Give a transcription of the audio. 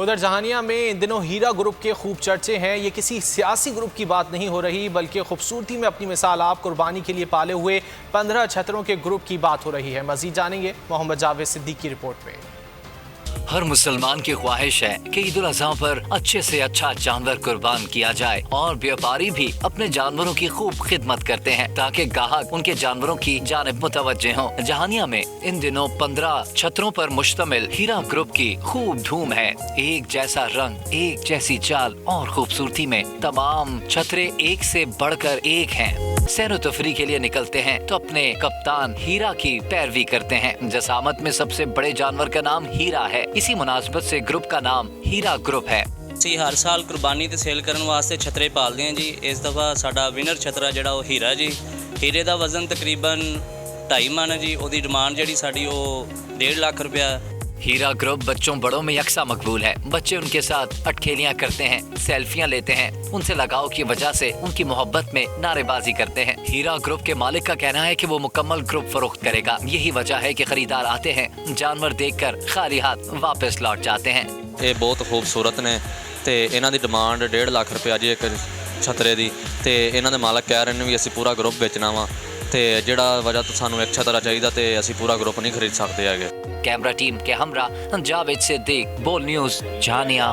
उधर जहानिया में इन दिनों हीरा ग्रुप के खूब चर्चे हैं। ये किसी सियासी ग्रुप की बात नहीं हो रही, बल्कि खूबसूरती में अपनी मिसाल आप कुर्बानी के लिए पाले हुए 15 छतरों के ग्रुप की बात हो रही है। मजीद जानेंगे मोहम्मद जावेद सिद्दीकी की रिपोर्ट में। हर मुसलमान की ख्वाहिश है कि ईद उल अज़हा पर अच्छे से अच्छा जानवर कुर्बान किया जाए और व्यापारी भी अपने जानवरों की खूब खिदमत करते हैं ताकि ग्राहक उनके जानवरों की जानिब मुतवज्जे हों। जहानिया में इन दिनों 15 छतरों पर मुश्तमिल हीरा ग्रुप की खूब धूम है। एक जैसा रंग, एक जैसी चाल और खूबसूरती में तमाम छतरे एक से बढ़कर एक हैं। सैर तफरी के लिए निकलते हैं तो अपने कप्तान हीरा की पैरवी करते हैं। जसामत में सबसे बड़े जानवर का नाम हीरा है, इसी मुनासबत से ग्रुप का नाम हीरा ग्रुप है। ਅਸੀਂ ਹਰ ਸਾਲ ਕੁਰਬਾਨੀ ਤੇ ਸੇਲ ਕਰਨ ਵਾਸਤੇ ਛਤਰੇ ਪਾਲਦੇ ਹਾਂ ਜੀ। ਇਸ ਦਫਾ ਸਾਡਾ ਵਿਨਰ ਛਤਰਾ ਜਿਹੜਾ ਉਹ ਹੀਰਾ ਜੀ। ਹੀਰੇ ਦਾ ਵਜ਼ਨ ਤਕਰੀਬਨ 2.5 ਮਣ ਹੈ ਜੀ। ਉਹਦੀ ਡਿਮਾਂਡ ਜਿਹੜੀ ਸਾਡੀ ਉਹ 1.5 ਲੱਖ रुपया। हीरा ग्रुप बच्चों बड़ों में यकसा मकबूल है। बच्चे उनके साथ अटखेलियां करते हैं, सेल्फियां लेते हैं। उनसे लगाव की वजह से उनकी मोहब्बत में नारेबाजी करते हैं। हीरा ग्रुप के मालिक का कहना है कि वो मुकम्मल ग्रुप फरोख्त करेगा। यही वजह है कि खरीदार आते हैं, जानवर देखकर खाली हाथ वापस लौट जाते हैं। ये बहुत खूबसूरत ने ते इन्हां दी डिमांड 1.5 ਲੱਖ रुपया जी एक छतरे दी। ते इन्हां दे मालक कह रहे हैं भी असीं पूरा ग्रुप बेचना वा ते जिहड़ा वजह तो सानू एक छतरा चाहिए ते असीं पूरा ग्रुप नहीं खरीद सकते हैगे। कैमरा टीम के हमरा जावेद सिद्दीक, बोल न्यूज़, जहानिया।